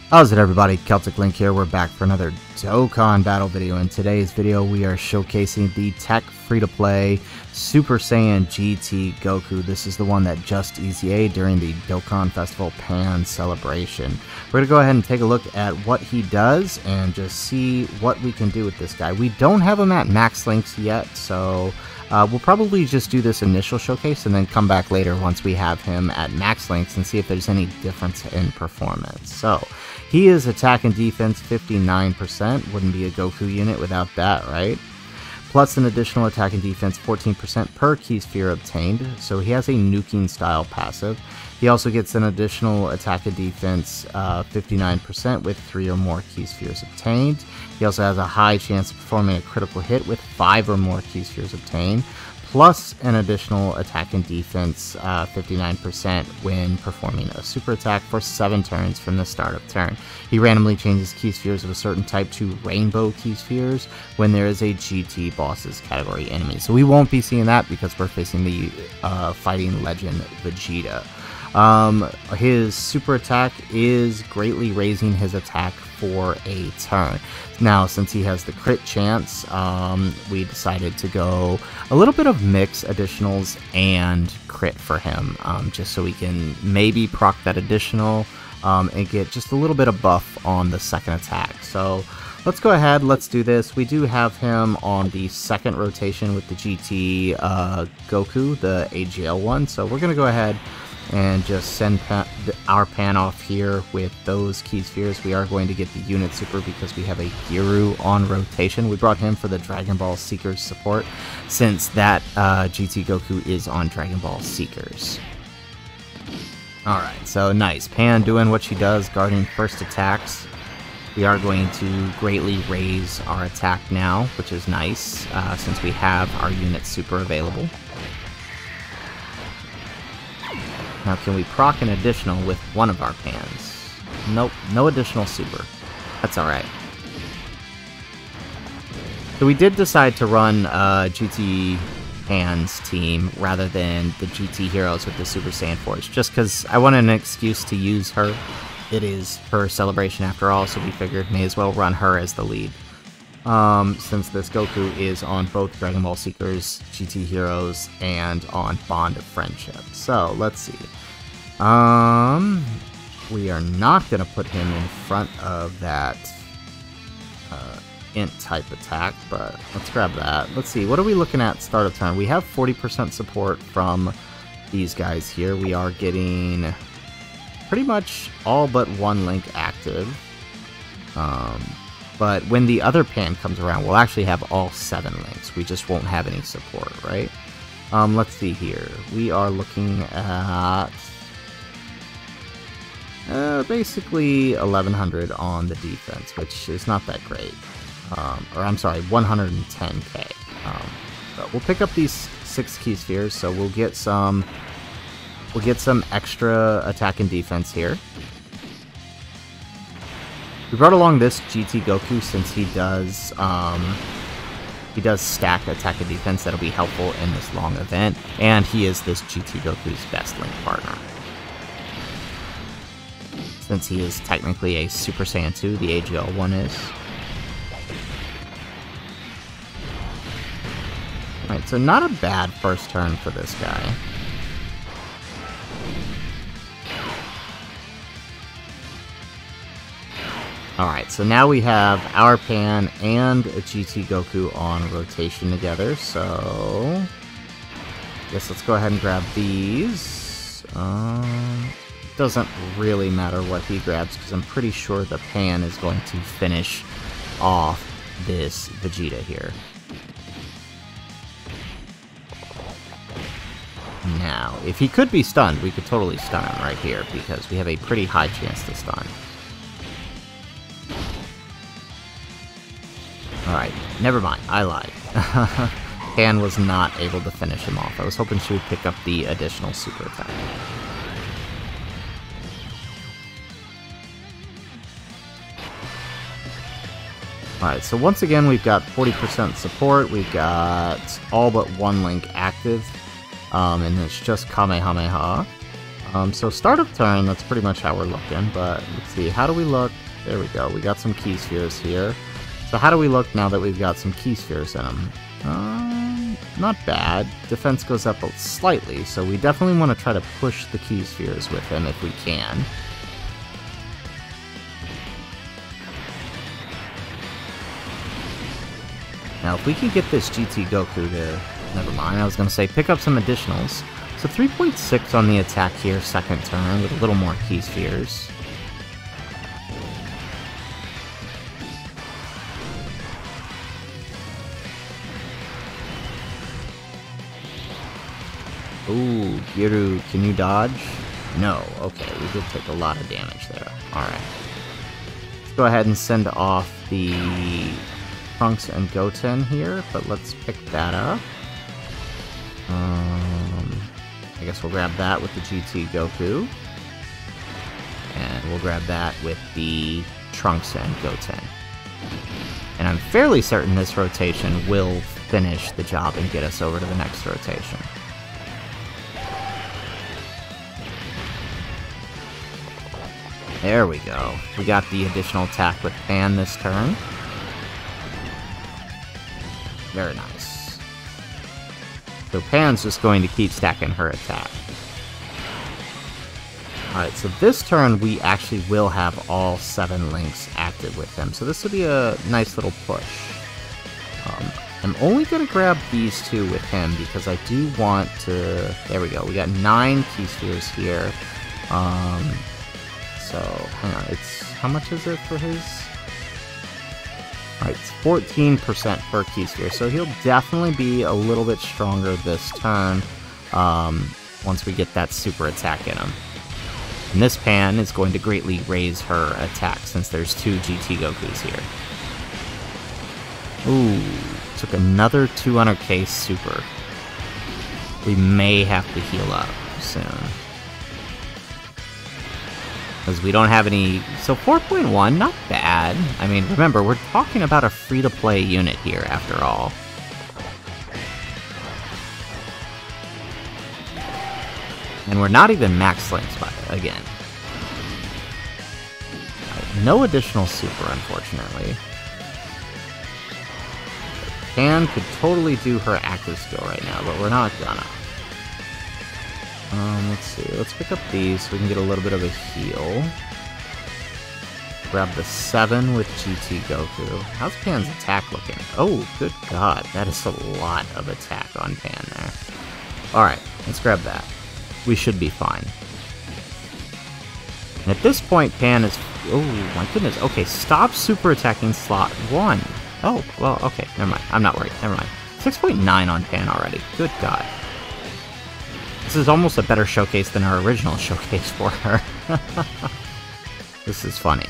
How's it, everybody? Celtic Link here. We're back for another Dokkan battle video. In today's video, we are showcasing the Teq free-to-play Super Saiyan GT Goku. This is the one that just EZA'd during the Dokkan Festival Pan celebration. We're going to go ahead and take a look at what he does and just see what we can do with this guy. We don't have him at max links yet, so we'll probably just do this initial showcase and then come back later once we have him at max links and see if there's any difference in performance. So he is attack and defense 59%. Wouldn't be a Goku unit without that, right? Plus an additional attack and defense 14% per key sphere obtained. So he has a nuking style passive. He also gets an additional attack and defense 59% with 3 or more key spheres obtained. He also has a high chance of performing a critical hit with 5 or more key spheres obtained, plus an additional attack and defense 59% when performing a super attack for 7 turns from the start of turn. He randomly changes key spheres of a certain type to rainbow key spheres when there is a GT bosses category enemy. So we won't be seeing that because we're facing the fighting legend Vegeta. His super attack is greatly raising his attack for a turn. Now, since he has the crit chance, we decided to go a little bit of mix additionals and crit for him, just so we can maybe proc that additional and get just a little bit of buff on the second attack. So let's go ahead, let's do this. We do have him on the second rotation with the GT Goku, the AGL one, so we're going to go ahead and just send our pan off here with those key spheres. We are going to get the unit super because we have a Giru on rotation. We brought him for the Dragonball Seekers support since that GT Goku is on Dragonball Seekers. Alright, so nice. Pan doing what she does, guarding first attacks. We are going to greatly raise our attack now, which is nice since we have our unit super available. Now, can we proc an additional with one of our pans? Nope, no additional super. That's alright. So we did decide to run GT Pans team rather than the GT Heroes with the Super Saiyan Force, just because I wanted an excuse to use her. It is her celebration after all, so we figured may as well run her as the lead. Since this Goku is on both Dragonball Seekers GT Heroes and on Bond of Friendship. So, let's see. We are not going to put him in front of that int type attack, but let's grab that. Let's see, what are we looking at start of turn? We have 40% support from these guys here. We are getting pretty much all but one link active. But when the other pan comes around, we'll actually have all 7 links. We just won't have any support, right? Let's see here. We are looking at basically 1100 on the defense, which is not that great. Or I'm sorry, 110k. But we'll pick up these 6 key spheres, so we'll get some extra attack and defense here. We brought along this GT Goku since he does stack attack and defense. That'll be helpful in this long event, and he is this GT Goku's best link partner. Since he is technically a Super Saiyan 2, the AGL one is. Alright, so not a bad first turn for this guy. Alright, so now we have our pan and a GT Goku on rotation together, so guess let's go ahead and grab these. Doesn't really matter what he grabs because I'm pretty sure the pan is going to finish off this Vegeta here. Now, if he could be stunned, we could totally stun him right here because we have a pretty high chance to stun. Alright, never mind, I lied. Pan was not able to finish him off. I was hoping she would pick up the additional super attack. Alright, so once again we've got 40% support, we've got all but one link active, and it's just Kamehameha. So start of turn, that's pretty much how we're looking, but let's see, how do we look? There we go, we got some key spheres here. So how do we look now that we've got some key spheres in them? Not bad. Defense goes up slightly, so we definitely want to try to push the key spheres with him if we can. Now, if we can get this GT Goku to... Never mind, I was going to say pick up some additionals. So 3.6 on the attack here, second turn, with a little more key spheres. Ooh, Giru, can you dodge? No. Okay, we did take a lot of damage there. Alright. Let's go ahead and send off the Trunks and Goten here, but let's pick that up. I guess we'll grab that with the GT Goku. And we'll grab that with the Trunks and Goten. And I'm fairly certain this rotation will finish the job and get us over to the next rotation. There we go. We got the additional attack with Pan this turn. Very nice. So Pan's just going to keep stacking her attack. Alright, so this turn we actually will have all 7 links active with him. So this will be a nice little push. I'm only going to grab these 2 with him because I do want to... There we go. We got 9 key spheres here. So, hang on, it's... How much is it for his? Alright, it's 14% per key sphere, so he'll definitely be a little bit stronger this turn, once we get that super attack in him. And this Pan is going to greatly raise her attack, since there's 2 GT Gokus here. Ooh, took another 200k super. We may have to heal up soon. Because we don't have any... So 4.1, not bad. I mean, remember, we're talking about a free-to-play unit here, after all. And we're not even max links by it, again. No additional super, unfortunately. Pan could totally do her active skill right now, but we're not gonna. Let's see. Let's pick up these so we can get a little bit of a heal. Grab the 7 with GT Goku. How's Pan's attack looking? Oh, good god. That is a lot of attack on Pan there. Alright, let's grab that. We should be fine. And at this point, Pan is... Oh, my goodness. Okay, stop super attacking slot 1. Oh, well, okay. Never mind. I'm not worried. Never mind. 6.9 on Pan already. Good god. This is almost a better showcase than our original showcase for her. This is funny.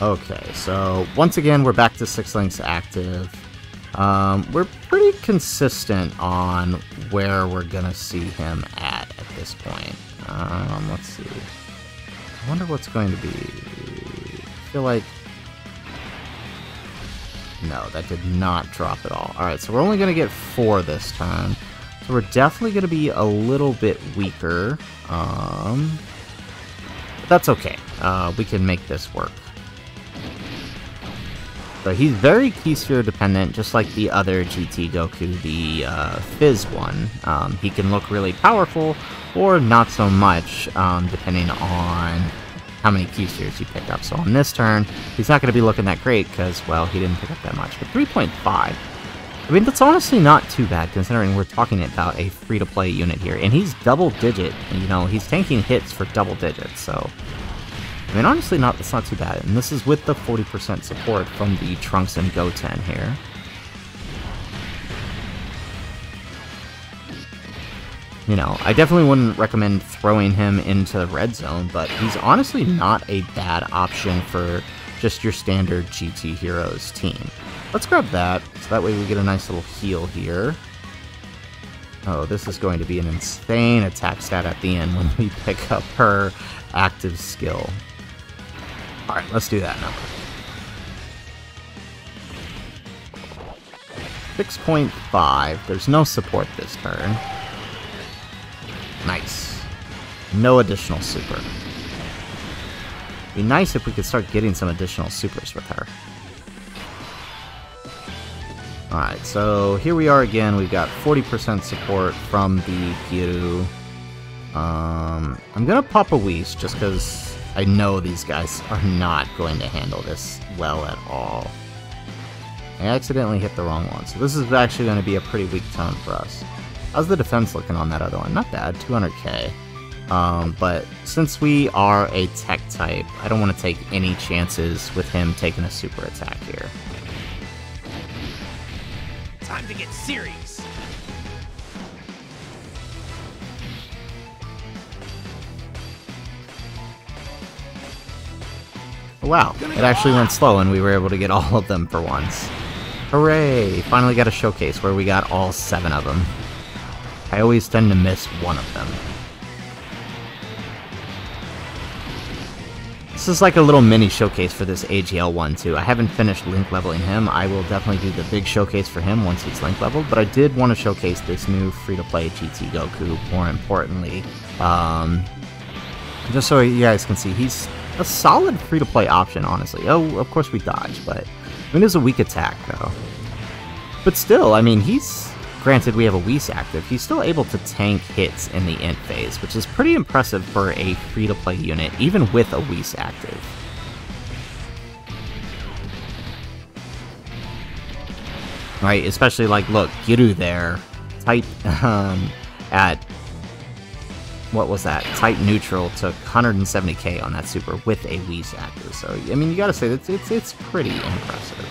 Okay, so once again, we're back to 6 links active. We're pretty consistent on where we're gonna see him at this point. Let's see. I wonder what's going to be... I feel like... No, that did not drop at all. Alright, so we're only going to get 4 this turn. So we're definitely going to be a little bit weaker. But that's okay. We can make this work. So he's very key sphere dependent, just like the other GT Goku, the Fizz one. He can look really powerful, or not so much, depending on how many key spheres you pick up. So on this turn, he's not going to be looking that great, because, well, he didn't pick up that much. But 3.5, I mean, that's honestly not too bad, considering we're talking about a free-to-play unit here. And he's double-digit, you know, he's tanking hits for double digits, so... I mean, honestly, it's not too bad. And this is with the 40% support from the Trunks and Goten here. You know, I definitely wouldn't recommend throwing him into the red zone, but he's honestly not a bad option for just your standard GT Heroes team. Let's grab that, so that way we get a nice little heal here. Oh, this is going to be an insane attack stat at the end when we pick up her active skill. Alright, let's do that now. 6.5. There's no support this turn. Nice. No additional super. Be nice if we could start getting some additional supers with her. Alright, so here we are again. We've got 40% support from the Giru. I'm gonna pop a Whis just because I know these guys are not going to handle this well at all. I accidentally hit the wrong one, so this is actually going to be a pretty weak tone for us. How's the defense looking on that other one? Not bad, 200k. But since we are a Teq type, I don't want to take any chances with him taking a super attack here. Time to get serious. Wow, it actually went slow and we were able to get all of them for once. Hooray! Finally got a showcase where we got all 7 of them. I always tend to miss one of them. This is like a little mini showcase for this AGL one too. I haven't finished link leveling him. I will definitely do the big showcase for him once he's link leveled, but I did want to showcase this new free-to-play GT Goku more importantly. Just so you guys can see, he's a solid free-to-play option, honestly. Oh, of course we dodge, but I mean, it's a weak attack, though. But still, I mean, he's... Granted, we have a Whis active. He's still able to tank hits in the int phase, which is pretty impressive for a free-to-play unit, even with a Whis active. Right, especially, like, look, Giru there, type, at... What was that? Type neutral took 170k on that super with a Whis active. So, I mean, you gotta say that it's pretty impressive.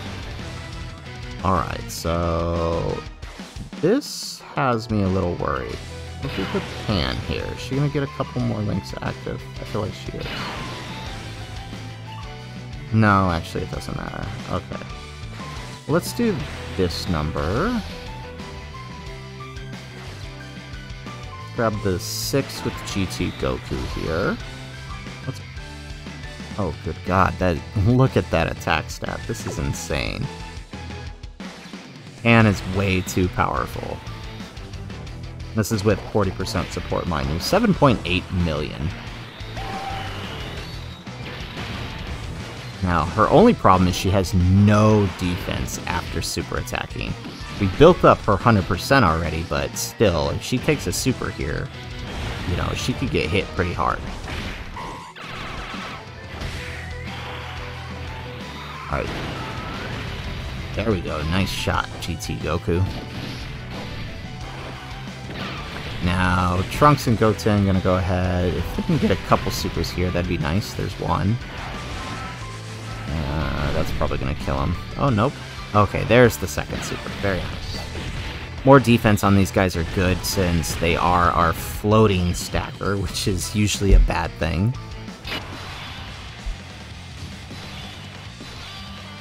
Alright, so... This has me a little worried. If we put Pan here, is she gonna get a couple more links active? I feel like she is. No, actually, it doesn't matter. Okay. Let's do this number. Grab the 6 with GT Goku here. Let's... Oh, good God! Look at that attack stat. This is insane. And is way too powerful. This is with 40% support, mind you. 7.8 million. Now, her only problem is she has no defense after super attacking. We built up her 100% already, but still, if she takes a super here, you know, she could get hit pretty hard. Alright. There we go, nice shot, GT Goku. Now, Trunks and Goten gonna go ahead. If we can get a couple supers here, that'd be nice. There's one. That's probably gonna kill him. Oh, nope. Okay, there's the second super. Very nice. More defense on these guys are good since they are our floating stacker, which is usually a bad thing.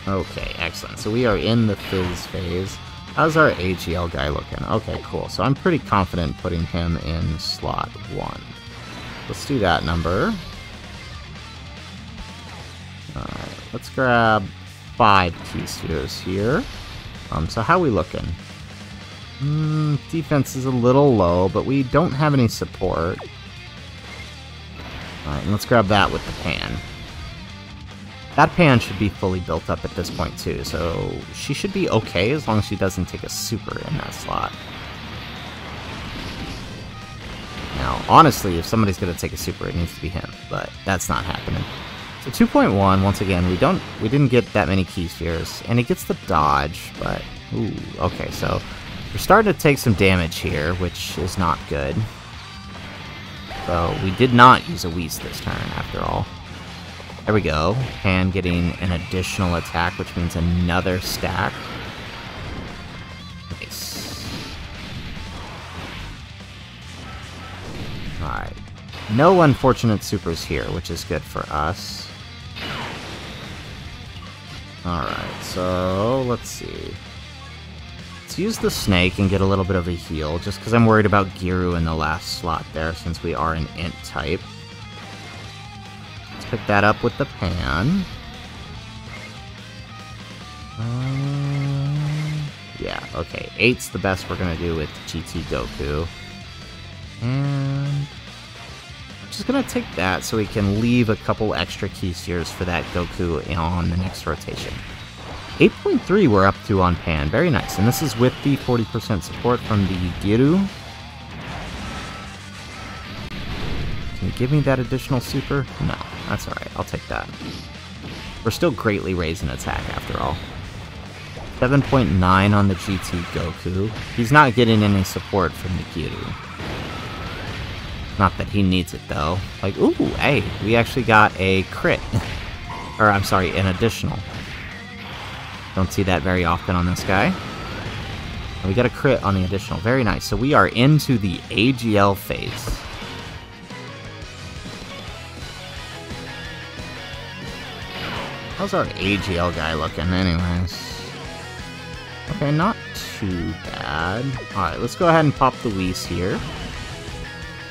Okay, excellent. So we are in the Fizz phase. How's our AGL guy looking? Okay, cool. So I'm pretty confident putting him in slot 1. Let's do that number. Alright, let's grab 5 key spheres here. So how are we looking? Defense is a little low, but we don't have any support. Alright, and let's grab that with the Pan. That Pan should be fully built up at this point too, so she should be okay as long as she doesn't take a super in that slot. Now, honestly, if somebody's going to take a super, it needs to be him, but that's not happening. So 2.1, once again, we didn't get that many key spheres, and he gets the dodge, but ooh, okay, so we're starting to take some damage here, which is not good. So we did not use a Whis this turn, after all. There we go. Pan getting an additional attack, which means another stack. Nice. Alright. No unfortunate supers here, which is good for us. Alright, so let's see. Let's use the snake and get a little bit of a heal, just because I'm worried about Giru in the last slot there, since we are an int type. Pick that up with the Pan. Yeah, okay. 8's the best we're gonna do with GT Goku. And I'm just gonna take that so we can leave a couple extra key spheres for that Goku on the next rotation. 8.3 we're up to on Pan. Very nice. And this is with the 40% support from the Giru. Can you give me that additional super? No, that's alright. I'll take that. We're still greatly raising attack after all. 7.9 on the GT Goku. He's not getting any support from the Giru. Not that he needs it though. Like, ooh, hey, we actually got a crit. Or, I'm sorry, an additional. Don't see that very often on this guy. And we got a crit on the additional. Very nice. So we are into the AGL phase. How's our AGL guy looking anyways? Okay, not too bad. Alright, let's go ahead and pop the Whis here.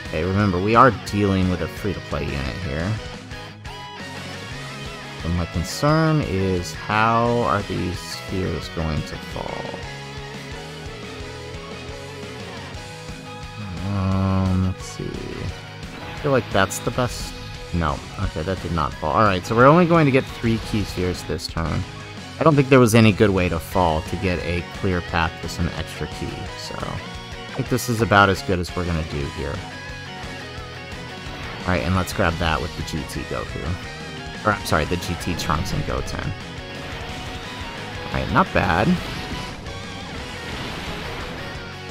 Okay, remember, we are dealing with a free-to-play unit here. So my concern is, how are these spheres going to fall? Let's see. I feel like that's the best. No. Okay, that did not fall. Alright, so we're only going to get 3 key spheres this turn. I don't think there was any good way to fall to get a clear path to some extra key, so I think this is about as good as we're going to do here. Alright, and let's grab that with the GT Goku. Or, I'm sorry, the GT Trunks and Goten. Alright, not bad.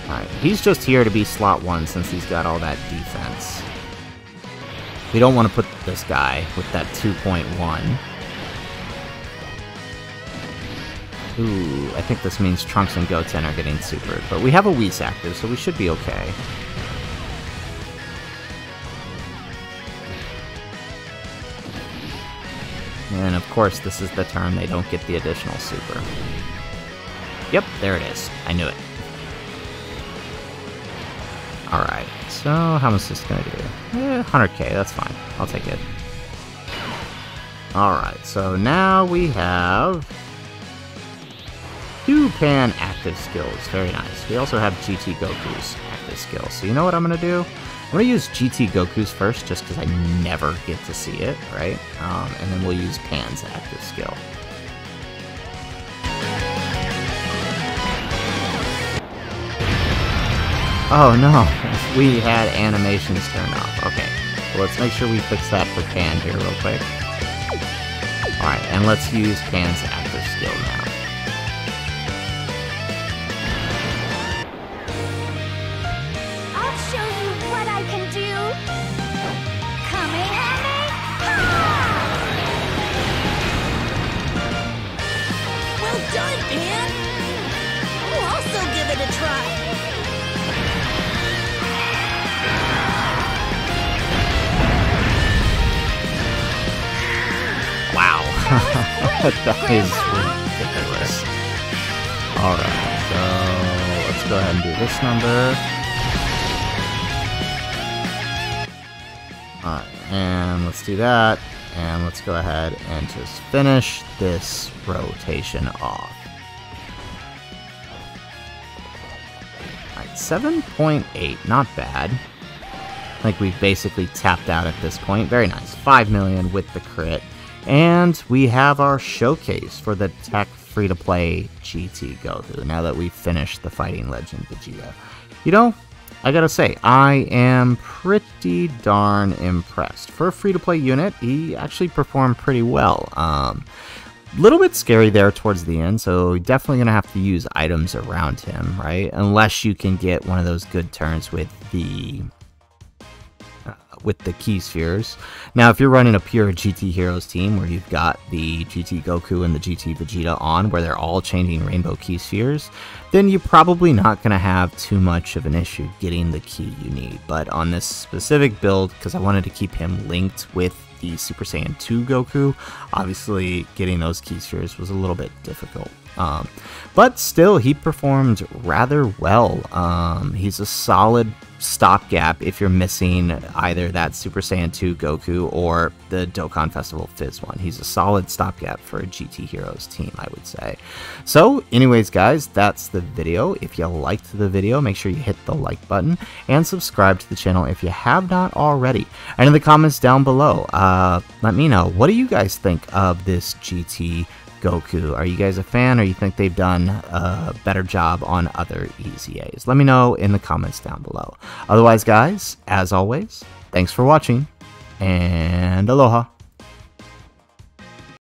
Alright, he's just here to be slot 1 since he's got all that defense. We don't want to put this guy with that 2.1. Ooh, I think this means Trunks and Goten are getting supered, but we have a Whis active, so we should be okay. And of course, this is the turn they don't get the additional super. Yep, there it is. I knew it. Alright, so how much is this gonna do? 100k, that's fine. I'll take it. Alright, so now we have 2 Pan active skills. Very nice. We also have GT Goku's active skills. So you know what I'm gonna do? I'm gonna use GT Goku's first, just because I never get to see it, right? And then we'll use Pan's active skill. Oh no, we had animations turned off. Okay, well, let's make sure we fix that for Pan here real quick. Alright, and let's use Pan's active skill now. I'll show you what I can do! Well done, Pan! I'll also give it a try! Wow, that is ridiculous. Alright, so let's go ahead and do this number. Alright, and let's do that. And let's go ahead and just finish this rotation off. Alright, 7.8, not bad. I think we've basically tapped out at this point. Very nice. 5 million with the crit. And we have our showcase for the Teq free-to-play GT Goku, now that we've finished the Fighting Legend Vegeta. You know, I gotta say, I am pretty darn impressed. For a free-to-play unit, he actually performed pretty well. Little bit scary there towards the end, so definitely gonna have to use items around him, right? Unless you can get one of those good turns with the key spheres. Now, if you're running a pure GT Heroes team where you've got the GT Goku and the GT Vegeta on, where they're all changing rainbow key spheres, then you're probably not going to have too much of an issue getting the key you need. But on this specific build, because I wanted to keep him linked with the Super Saiyan 2 Goku, obviously getting those key spheres was a little bit difficult. But still, he performed rather well. He's a solid stopgap if you're missing either that Super Saiyan 2 Goku or the Dokkan Festival Fizz one. He's a solid stopgap for a GT Heroes team, I would say. So anyways, guys, that's the video. If you liked the video, make sure you hit the like button and subscribe to the channel if you have not already. And in the comments down below, let me know, what do you guys think of this GT Goku? Are you guys a fan, or you think they've done a better job on other EZAs? Let me know in the comments down below. Otherwise, guys, as always, thanks for watching, and aloha.